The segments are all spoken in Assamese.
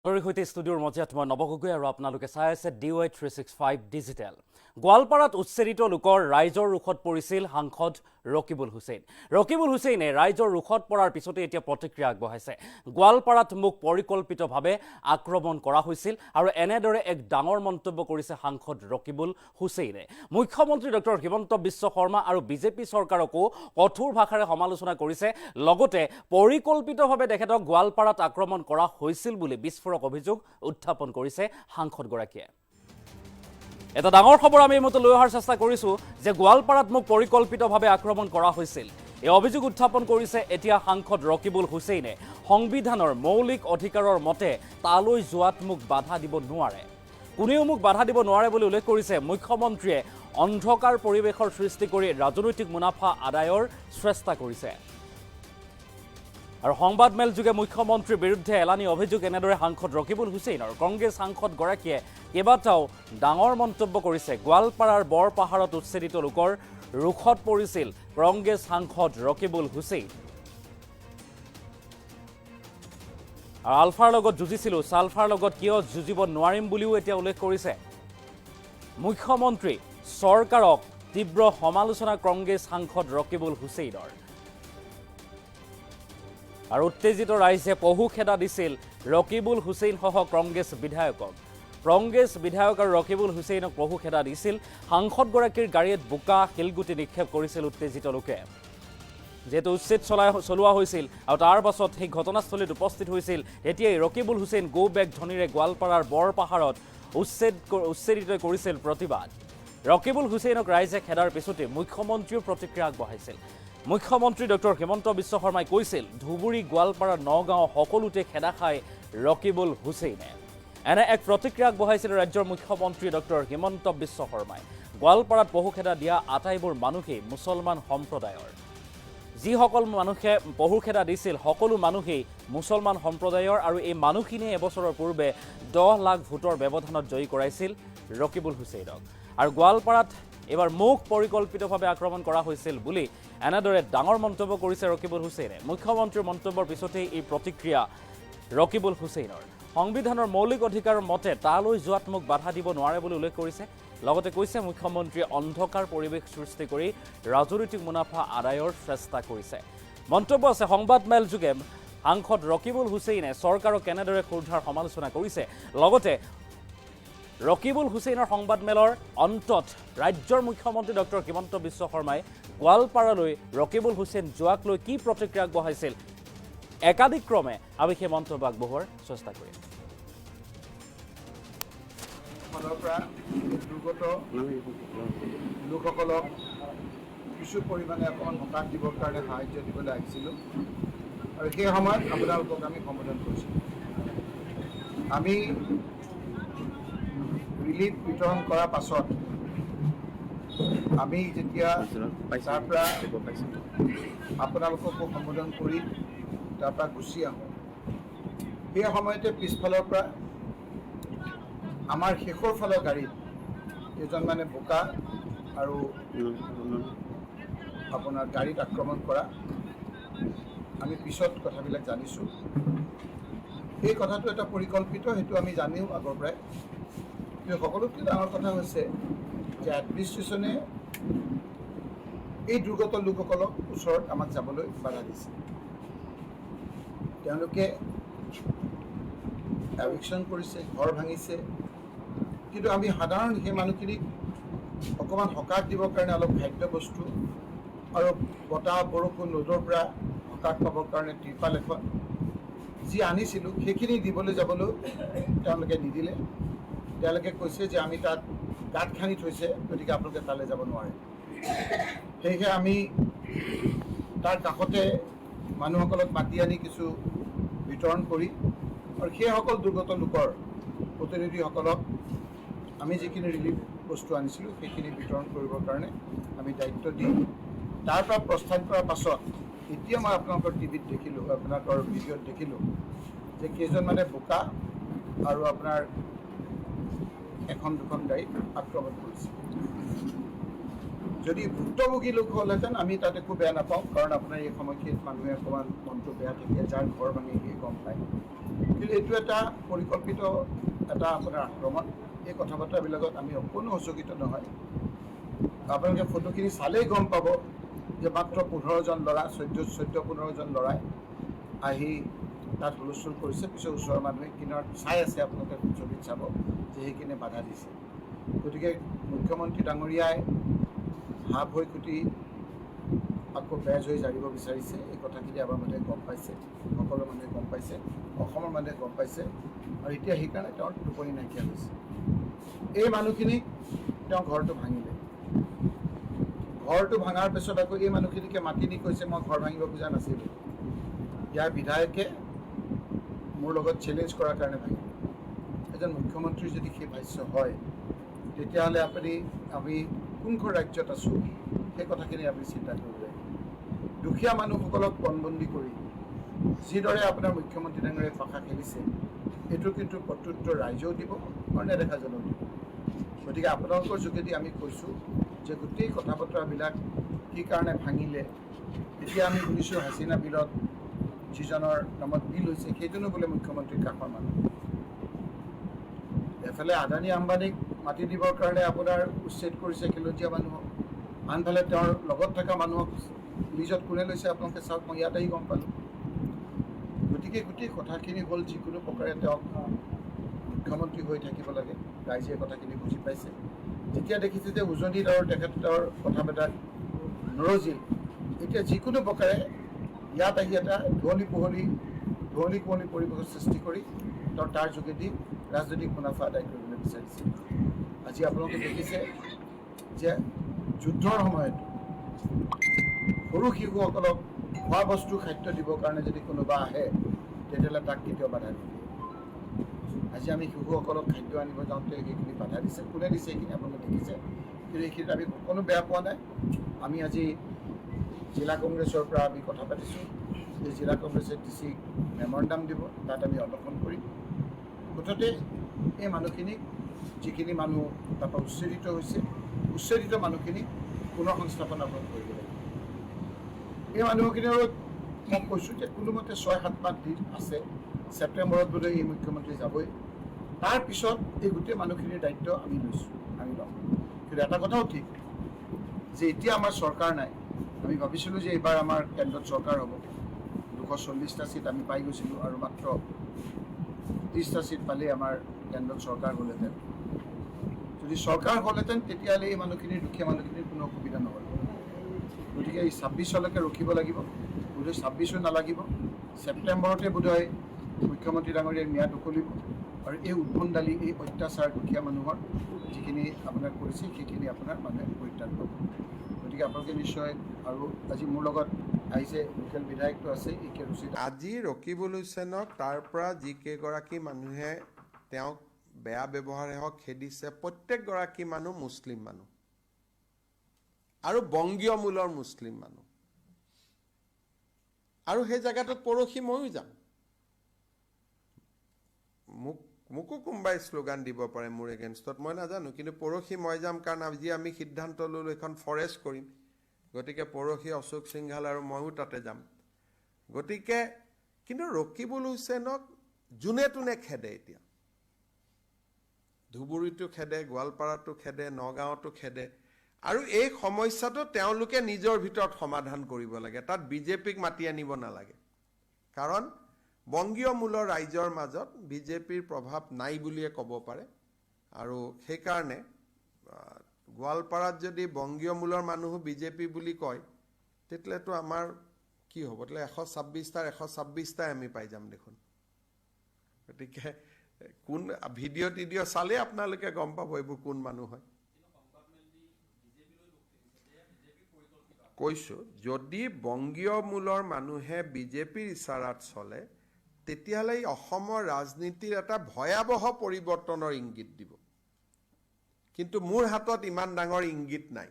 সৈতে ষ্টুডিঅ'ৰ মজিয়াত মই নৱ গগৈ আৰু আপোনালোকে চাই আছে DY 365 ডিজিটেল। গোৱালপাৰাত উচ্ছেদিত লোকৰ ৰাইজৰ ৰুখত পৰিছিল সাংসদ ৰকিবুল হুছেইন। ৰকিবুল হুছেইনে ৰাইজৰ ৰুখত পৰাৰ পিছতে এতিয়া প্ৰতিক্ৰিয়া আগবঢ়াইছে। গোৱালপাৰাত মোক পৰিকল্পিতভাৱে আক্ৰমণ কৰা হৈছিল আৰু এনেদৰে এক ডাঙৰ মন্তব্য কৰিছে সাংসদ ৰকিবুল হুছেইনে। মুখ্যমন্ত্ৰী ডক্টৰ হিমন্ত বিশ্ব শৰ্মা আৰু বিজেপি চৰকাৰকো কঠোৰ ভাষাৰে সমালোচনা কৰিছে। লগতে পৰিকল্পিতভাৱে তেখেতক গোৱালপাৰাত আক্ৰমণ কৰা হৈছিল বুলি বিস্ফোৰক অভিযোগ উত্থাপন কৰিছে সাংসদগৰাকীয়ে। এটা ডাঙৰ খবৰ আমি এইমতে লৈ অহাৰ চেষ্টা কৰিছোঁ যে গোৱালপাৰাত মোক পৰিকল্পিতভাৱে আক্ৰমণ কৰা হৈছিল। এই অভিযোগ উত্থাপন কৰিছে এতিয়া সাংসদ ৰকিবুল হুছেইনে। সংবিধানৰ মৌলিক অধিকাৰৰ মতে তালৈ যোৱাত মোক বাধা দিব নোৱাৰে, কোনেও মোক বাধা দিব নোৱাৰে বুলি উল্লেখ কৰিছে মুখ্যমন্ত্ৰীয়ে। অন্ধকাৰ পৰিৱেশৰ সৃষ্টি কৰি ৰাজনৈতিক মুনাফা আদায়ৰ চেষ্টা কৰিছে। আৰু সংবাদমেল যোগে মুখ্যমন্ত্ৰীৰ বিৰুদ্ধে এলানি অভিযোগ এনেদৰে সাংসদ ৰকিবুল হুছেইনৰ। কংগ্ৰেছ সাংসদগৰাকীয়ে কেইবাটাও ডাঙৰ মন্তব্য কৰিছে। গোৱালপাৰাৰ বৰপাহাৰত উচ্ছেদিত লোকৰ ৰুখত পৰিছিল কংগ্ৰেছ সাংসদ ৰকিবুল হুছেইন। আৰু আলফাৰ লগত যুঁজিছিলোঁ, ছালফাৰ লগত কিয় যুঁজিব নোৱাৰিম বুলিও এতিয়া উল্লেখ কৰিছে মুখ্যমন্ত্ৰী। চৰকাৰক তীব্ৰ সমালোচনা কংগ্ৰেছ সাংসদ ৰকিবুল হুছেইনৰ। আৰু উত্তেজিত ৰাইজে পহু খেদা দিছিল ৰকিবুল হুছেইনসহ কংগ্ৰেছ বিধায়কক। কংগ্ৰেছ বিধায়ক আৰু ৰকিবুল হুছেইনক পহু খেদা দিছিল। সাংসদগৰাকীৰ গাড়ীত বোকা শিলগুটি নিক্ষেপ কৰিছিল উত্তেজিত লোকে। যেহেতু উচ্ছেদ চলোৱা হৈছিল আৰু তাৰ পাছত সেই ঘটনাস্থলীত উপস্থিত হৈছিল, তেতিয়াই ৰকিবুল হুছেইন গো বেক ধ্বনিৰে গোৱালপাৰাৰ বৰপাহাৰত উচ্ছেদিত কৰিছিল প্ৰতিবাদ। ৰকিবুল হুছেইনক ৰাইজে খেদাৰ পিছতে মুখ্যমন্ত্ৰীও প্ৰতিক্ৰিয়া আগবঢ়াইছিল। মুখ্যমন্ত্ৰী ডক্টৰ হিমন্ত বিশ্ব শৰ্মাই কৈছিল, ধুবুৰী, গোৱালপাৰা, নগাঁও সকলোতে খেদা খায় ৰকিবুল হুছেইনে। এনে এক প্ৰতিক্ৰিয়া আগবঢ়াইছিল ৰাজ্যৰ মুখ্যমন্ত্ৰী ডক্টৰ হিমন্ত বিশ্ব শৰ্মাই। গোৱালপাৰাত পহু খেদা দিয়া আটাইবোৰ মানুহেই মুছলমান সম্প্ৰদায়ৰ। যিসকল মানুহে পহু খেদা দিছিল সকলো মানুহেই মুছলমান সম্প্ৰদায়ৰ। আৰু এই মানুহখিনিয়ে এবছৰৰ পূৰ্বে 10 লাখ ভোটৰ ব্যৱধানত জয়ী কৰাইছিল ৰকিবুল হুছেইনক। আৰু গোৱালপাৰাত এইবাৰ মোক পৰিকল্পিতভাৱে আক্ৰমণ কৰা হৈছিল বুলি এনেদৰে ডাঙৰ মন্তব্য কৰিছে ৰকিবুল হুছেইনে। মুখ্যমন্ত্ৰীৰ মন্তব্যৰ পিছতেই এই প্ৰতিক্ৰিয়া ৰকিবুল হুছেইনৰ। সংবিধানৰ মৌলিক অধিকাৰৰ মতে তালৈ যোৱাত মোক বাধা দিব নোৱাৰে বুলি উল্লেখ কৰিছে। লগতে কৈছে মুখ্যমন্ত্ৰীয়ে অন্ধকাৰ পৰিৱেশ সৃষ্টি কৰি ৰাজনৈতিক মুনাফা আদায়ৰ চেষ্টা কৰিছে। মন্তব্য আছে সংবাদমেল যোগে সাংসদ ৰকিবুল হুছেইনে চৰকাৰক কেনেদৰে ক্ষুদ্ৰাৰ সমালোচনা কৰিছে। লগতে ৰকিবুল হুছেইনৰ সংবাদমেলৰ অন্তত ৰাজ্যৰ মুখ্যমন্ত্ৰী ডক্টৰ হিমন্ত বিশ্ব শৰ্মাই গোৱালপাৰালৈ ৰকিবুল হুছেইন যোৱাক লৈ কি প্ৰতিক্ৰিয়া আগবঢ়াইছিল, একাধিক্ৰমে আমি সেই মন্তব্য আগবঢ়োৱাৰ চেষ্টা কৰিম। দুৰ্গত লোকসকলক কিছু পৰিমাণে অকণমান সকাহ দিবৰ কাৰণে সাহাৰ্য দিবলৈ আহিছিলোঁ আৰু সেই সময়ত আপোনালোকক আমি সম্বোধন কৰিছিলোঁ। আমি ৰিলিফ বিতৰণ কৰাৰ পাছত আমি যেতিয়া তাৰ পৰা আপোনালোককো সম্বোধন কৰি তাৰ পৰা গুচি আহোঁ, সেই সময়তে পিছফালৰ পৰা আমাৰ শেষৰ ফালৰ গাড়ীত কেইজনমানে বোকা আৰু আপোনাৰ গাড়ীত আক্ৰমণ কৰা আমি পিছত কথাবিলাক জানিছোঁ। এই কথাটো এটা পৰিকল্পিত, সেইটো আমি জানিও আগৰ পৰাই। কিন্তু সকলোতকৈ ডাঙৰ কথা হৈছে যে এডমিনিষ্ট্ৰেশ্যনে এই দুৰ্গত লোকসকলক ওচৰত আমাক যাবলৈ বাধা দিছে। তেওঁলোকে এভিকশ্যন কৰিছে, ঘৰ ভাঙিছে, কিন্তু আমি সাধাৰণ সেই মানুহখিনিক অকণমান সকাহ দিবৰ কাৰণে অলপ খাদ্য বস্তু আৰু বতাহ বৰষুণ ৰ'দৰ পৰা সকাহ পাবৰ কাৰণে ত্ৰিপাল এখন যি আনিছিলোঁ সেইখিনি দিবলৈ যাবলৈও তেওঁলোকে নিদিলে। তেওঁলোকে কৈছে যে আমি তাত গাঁত খান্দি থৈছে, গতিকে আপোনালোকে তালৈ যাব নোৱাৰে। সেয়েহে আমি তাৰ কাষতে মানুহসকলক মাতি আনি কিছু বিতৰণ কৰি আৰু সেইসকল দুৰ্গত লোকৰ প্ৰতিনিধিসকলক আমি যিখিনি ৰিলিফ বস্তু আনিছিলোঁ সেইখিনি বিতৰণ কৰিবৰ কাৰণে আমি দায়িত্ব দি তাৰ পৰা প্ৰস্থান কৰাৰ পাছত এতিয়া মই আপোনালোকৰ টিভিত দেখিলোঁ, আপোনালোকৰ ভিডিঅ'ত দেখিলোঁ যে কেইজনমানে বোকা আৰু আপোনাৰ এখন দুখন গাড়ীত আক্ৰমণ কৰিছে। যদি ভুক্তভোগী লোক হ'লহেঁতেন আমি তাত একো বেয়া নাপাওঁ, কাৰণ আপোনাৰ এই সময়খিনিত মানুহে অকণমান মনটো বেয়া থাকে, যাৰ ঘৰ ভাঙি গম পায়। কিন্তু এইটো এটা পৰিকল্পিত এটা আপোনাৰ আক্ৰমণ। এই কথা বতৰাবিলাকত আমি অকণো সচকিত নহয়। আপোনালোকে ফটোখিনি চালেই গম পাব যে মাত্ৰ 15জন ল'ৰা 14-15জন ল'ৰাই আহি তাত হুলস্থুল কৰিছে। পিছত ওচৰৰ মানুহে কিনাৰত চাই আছে, আপোনালোকে ছবিত চাব যে সেইখিনি বাধা দিছে। গতিকে মুখ্যমন্ত্ৰী ডাঙৰীয়াই হাফ হৈ কুটি আকৌ বেজ হৈ জাৰিব বিচাৰিছে। এই কথাখিনি আমাৰ মানুহে গম পাইছে, সকলো মানুহে গম পাইছে, অসমৰ মানুহে গম পাইছে, আৰু এতিয়া সেইকাৰণে তেওঁৰ টোপনি নাইকিয়া হৈছে। এই মানুহখিনিক তেওঁ ঘৰটো ভাঙিলে। ঘৰটো ভাঙাৰ পিছত আকৌ এই মানুহখিনিকে মাতি নি কৈছে মই ঘৰ ভাঙিব খোজা নাছিলোঁ। ইয়াৰ বিধায়কে মোৰ লগত চেলেঞ্জ কৰাৰ কাৰণে ভাঙিলে। এজন মুখ্যমন্ত্ৰী যদি সেই ভাষ্য হয়, তেতিয়াহ'লে আমি কোনখন ৰাজ্যত আছোঁ সেই কথাখিনি আপুনি চিন্তা কৰিব লাগিব। দুখীয়া মানুহসকলক পণবন্দী কৰি যিদৰে আপোনাৰ মুখ্যমন্ত্ৰী ডাঙৰীয়াই ভাষা খেলিছে, এইটো কিন্তু প্ৰত্যুত্তৰ ৰাইজেও দিব আৰু নেদেখাজনেও দিব। গতিকে আপোনালোকৰ যোগেদি আমি কৈছোঁ যে গোটেই কথা বতৰাবিলাক কি কাৰণে ভাঙিলে। এতিয়া আমি শুনিছোঁ হাছিনা বিলত যিজনৰ নামত বিল হৈছে সেইজনো বোলে মুখ্যমন্ত্ৰীৰ কাষৰ মানুহ। এফালে আদানী আম্বানীক মাতি দিবৰ কাৰণে আপোনাৰ উচ্ছেদ কৰিছে খিলঞ্জীয়া মানুহক, আনফালে তেওঁৰ লগত থকা মানুহক লিজত কোনে লৈছে আপোনালোকে চাওক, মই ইয়াত আহি গম পালোঁ। গতিকে গোটেই কথাখিনি হ'ল যিকোনো প্ৰকাৰে তেওঁক মুখ্যমন্ত্ৰী হৈ থাকিব লাগে। ৰাইজে কথাখিনি বুজি পাইছে। যেতিয়া দেখিছে যে উজনিত আৰু তেখেতৰ কথাবিলাক নৰজিল, এতিয়া যিকোনো প্ৰকাৰে ইয়াত আহি এটা ধুৱনি কুঁৱলী পৰিৱেশৰ সৃষ্টি কৰি তেওঁ তাৰ যোগেদি ৰাজনৈতিক মুনাফা আদায় কৰিবলৈ বিচাৰিছে। আজি আপোনালোকে দেখিছে যে যুদ্ধৰ সময়ত সৰু শিশুসকলক খোৱা বস্তু খাদ্য দিবৰ কাৰণে যদি কোনোবা আহে, তেতিয়াহ'লে তাক কেতিয়াও বাধা নিদিয়ে। আজি আমি শিশুসকলক খাদ্য আনিব যাওঁতে সেইখিনি বাধা দিছে। কোনে দিছে সেইখিনি আপোনালোকে দেখিছে, কিন্তু এইখিনিত আমি কোনো বেয়া পোৱা নাই। আমি আজি জিলা কংগ্ৰেছৰ পৰা আমি কথা পাতিছোঁ যে জিলা কংগ্ৰেছে DC মেমৰেণ্ডাম দিব, তাত আমি অনশন কৰিম। মুঠতে এই মানুহখিনিক, যিখিনি মানুহ তাৰপৰা উচ্ছেদিত হৈছে, উচ্ছেদিত মানুহখিনিক পুনৰ সংস্থাপন কৰিব লাগিব। এই মানুহখিনিৰ মই কৈছোঁ যে কোনোমতে 6-7 দিন আছে, ছেপ্টেম্বৰত বোধহয় এই মুখ্যমন্ত্ৰী যাবই। তাৰপিছত এই গোটেই মানুহখিনিৰ দায়িত্ব আমি ল'ম। কিন্তু এটা কথাও ঠিক যে এতিয়া আমাৰ চৰকাৰ নাই। আমি ভাবিছিলোঁ যে এইবাৰ আমাৰ কেন্দ্ৰত চৰকাৰ হ'ব, 240টা ছিট আমি পাই গৈছিলোঁ, আৰু মাত্ৰ 30টা ছিট পালেই আমাৰ কেন্দ্ৰত চৰকাৰ হ'লহেঁতেন। যদি চৰকাৰ হ'লহেঁতেন তেতিয়াহ'লে এই মানুহখিনিৰ, দুখীয়া মানুহখিনিৰ কোনো অসুবিধা নহ'ল। গতিকে এই 26লৈকে ৰখিব লাগিব। বোধহয় 26ও নালাগিব, ছেপ্টেম্বৰতে বোধহয় মুখ্যমন্ত্ৰী ডাঙৰীয়াৰ ম্যাদ উকলিব, আৰু এই উদ্ভণ্ডালি, এই অত্যাচাৰ দুখীয়া মানুহৰ যিখিনি আপোনাৰ কৰিছে সেইখিনি আপোনাৰ মানুহে পৰিত্ৰাণ পাব। গতিকে আপোনালোকে নিশ্চয়, আৰু আজি মোৰ লগত আহিছে লোকেল বিধায়কটো আছে একে ৰুচিত। আজি ৰকিবুল হুছেইনক তাৰ পৰা যিকেইগৰাকী মানুহে তেওঁক বেয়া ব্যৱহাৰে হওক খেদিছে, প্ৰত্যেকগৰাকী মানুহ মুছলিম মানুহ আৰু বংগীয় মূলৰ মুছলিম মানুহ। আৰু সেই জেগাটোত পৰহি ময়ো যাম। মোকো কোনোবাই শ্লোগান দিব পাৰে মোৰ এগেইনষ্টত, মই নাজানো, কিন্তু পৰহি মই যাম। কাৰণ আজি আমি সিদ্ধান্ত ল'লোঁ এখন ফৰেষ্ট কৰিম। গতিকে পৰহি অশোক সিংঘাল আৰু ময়ো তাতে যাম। গতিকে কিন্তু ৰকিবুল হুছেইনক যোনে তোনে খেদে। এতিয়া ধুবুৰীটো খেদে, গোৱালপাৰাটো খেদে, নগাঁৱতো খেদে, আৰু এই সমস্যাটো তেওঁলোকে নিজৰ ভিতৰত সমাধান কৰিব লাগে। তাত বিজেপিক মাতি আনিব নালাগে। কাৰণ বংগীয় মূলৰ ৰাইজৰ মাজত বিজেপিৰ প্ৰভাৱ নাই বুলিয়ে ক'ব পাৰে। আৰু সেইকাৰণে গোৱালপাৰাত যদি বংগীয় মূলৰ মানুহো বিজেপি বুলি কয়, তেতিয়াহ'লেতো আমাৰ কি হ'ব? তেতিয়াহ'লে 126টাৰ 126টাই আমি পাই যাম দেখোন। গতিকে কোন ভিডিঅ' চালে আপোনালোকে গম পাব এইবোৰ কোন মানুহ হয়। কৈছোঁ, যদি বংগীয় মূলৰ মানুহে বিজেপিৰ ইচাৰাত চলে, তেতিয়াহ'লে এই অসমৰ ৰাজনীতিৰ এটা ভয়াৱহ পৰিৱৰ্তনৰ ইংগিত দিব। কিন্তু মোৰ হাতত ইমান ডাঙৰ ইংগিত নাই।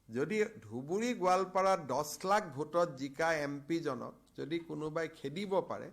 যদি ধুবুৰী গোৱালপাৰাত 10 লাখ ভোটত জিকা MP জনক যদি কোনোবাই খেদিব পাৰে,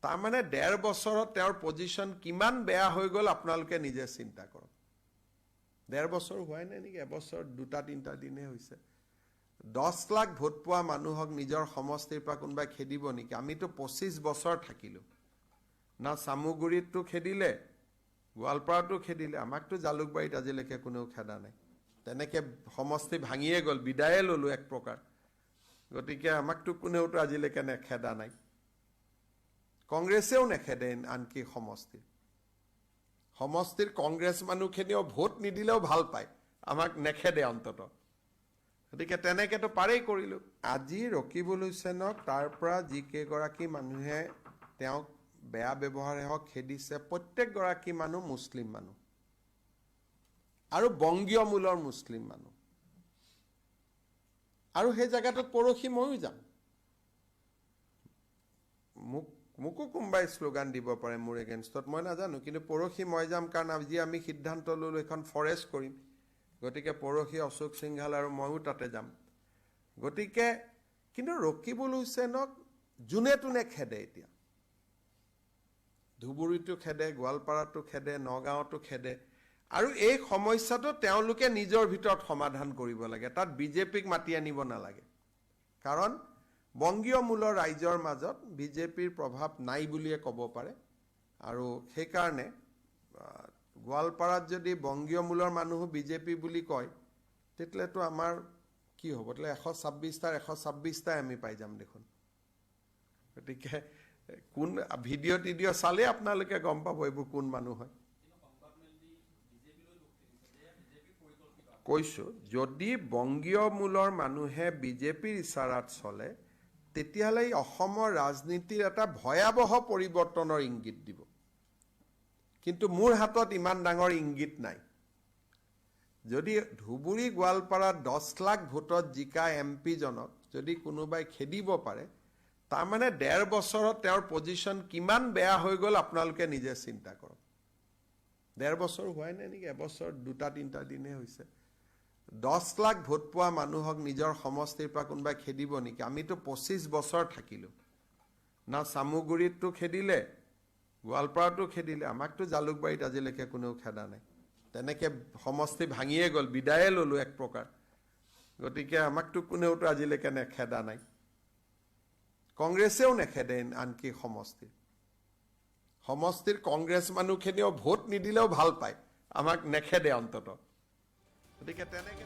তাৰমানে 1.5 বছৰত তেওঁৰ পজিশ্যন কিমান বেয়া হৈ গ'ল আপোনালোকে নিজে চিন্তা কৰক। 1.5 বছৰ হোৱাই নাই নেকি, এবছৰ 2-3টা দিনহে হৈছে। 10 লাখ ভোট পোৱা মানুহক নিজৰ সমষ্টিৰ পৰা কোনোবাই খেদিব নেকি? আমিতো 25 বছৰ থাকিলোঁ। না চামুগুৰিতটো খেদিলে, গোৱালপাৰাটো খেদিলে, আমাকতো জালুকবাৰীত আজিলৈকে কোনেও খেদা নাই। তেনেকৈ সমষ্টি ভাঙিয়ে গ'ল, বিদায়ে ল'লোঁ এক প্ৰকাৰ। গতিকে আমাকতো কোনেওতো আজিলৈকে নেখেদা নাই। কংগ্ৰেছেও নেখেদে আনকি সমষ্টিৰ কংগ্ৰেছ মানুহখিনিও ভোট নিদিলেও ভাল পায়, আমাক নেখেদে অন্তত। গতিকে তেনেকৈতো পাৰেই কৰিলোঁ। আজি ৰকিবুল হুছেইনক তাৰ পৰা যিকেইগৰাকী মানুহে তেওঁক বেয়া ব্যৱহাৰে হওক খেদিছে, প্ৰত্যেকগৰাকী মানুহ মুছলিম মানুহ আৰু বংগীয় মূলৰ মুছলিম মানুহ। আৰু সেই জেগাটোত পৰহি ময়ো যাম। মোকো কোনোবাই শ্লোগান দিব পাৰে মোৰ এগেইনষ্টত, মই নাজানো, কিন্তু পৰহি মই যাম। কাৰণ আজি আমি সিদ্ধান্ত ল'লোঁ এখন ফৰেষ্ট কৰিম। গতিকে পৰহি অশোক সিংঘাল আৰু ময়ো তাতে যাম। গতিকে কিন্তু ৰকিবুল হুছেইনক যোনে তোনে খেদে। এতিয়া ধুবুৰীটো খেদে, গোৱালপাৰাটো খেদে, নগাঁৱতো খেদে। আৰু এই সমস্যাটো তেওঁলোকে নিজৰ ভিতৰত সমাধান কৰিব লাগে, তাত বিজেপিক মাতি আনিব নালাগে। কাৰণ বংগীয় মূলৰ ৰাইজৰ মাজত বিজেপিৰ প্ৰভাৱ নাই বুলিয়ে ক'ব পাৰে। আৰু সেইকাৰণে গোৱালপাৰাত যদি বংগীয় মূলৰ মানুহো বিজেপি বুলি কয়, তেতিয়াহ'লেতো আমাৰ কি হ'ব? তেতিয়াহ'লে 126টাৰ 126টাই আমি পাই যাম দেখোন। গতিকে কোন ভিডিঅ' টিডিঅ' চালে আপোনালোকে গম পাব এইবোৰ কোন মানুহ হয়। কৈছোঁ, যদি বংগীয় মূলৰ মানুহে বিজেপিৰ ইচাৰাত চলে, তেতিয়াহ'লে এই অসমৰ ৰাজনীতিৰ এটা ভয়াৱহ পৰিৱৰ্তনৰ ইংগিত দিব। কিন্তু মোৰ হাতত ইমান ডাঙৰ ইংগিত নাই। যদি ধুবুৰী গোৱালপাৰাত 10 লাখ ভোটত জিকা এমপিজনক যদি কোনোবাই খেদিব পাৰে, তাৰমানে 1.5 বছৰত তেওঁৰ পজিশ্যন কিমান বেয়া হৈ গ'ল আপোনালোকে নিজে চিন্তা কৰক। 1.5 বছৰ হোৱাই নাই নেকি, এবছৰ 2-3 দিনহে হৈছে। 10 লাখ ভোট পোৱা মানুহক নিজৰ সমষ্টিৰ পৰা কোনোবাই খেদিব নেকি? আমিতো 25 বছৰ থাকিলোঁ। না চামুগুৰিতটো খেদিলে, গোৱালপাৰাটো খেদিলে, আমাকতো জালুকবাৰীত আজিলৈকে কোনেও খেদা নাই। তেনেকৈ সমষ্টি ভাঙিয়ে গ'ল, বিদায়ে ল'লোঁ এক প্ৰকাৰ। গতিকে আমাকতো কোনেওতো আজিলৈকে নেখেদা নাই। কংগ্ৰেছেও নেখেদে আনকি সমষ্টিৰ কংগ্ৰেছ মানুহখিনিও ভোট নিদিলেও ভাল পায়, আমাক নেখেদে অন্তত। গতিকে তেনেকৈ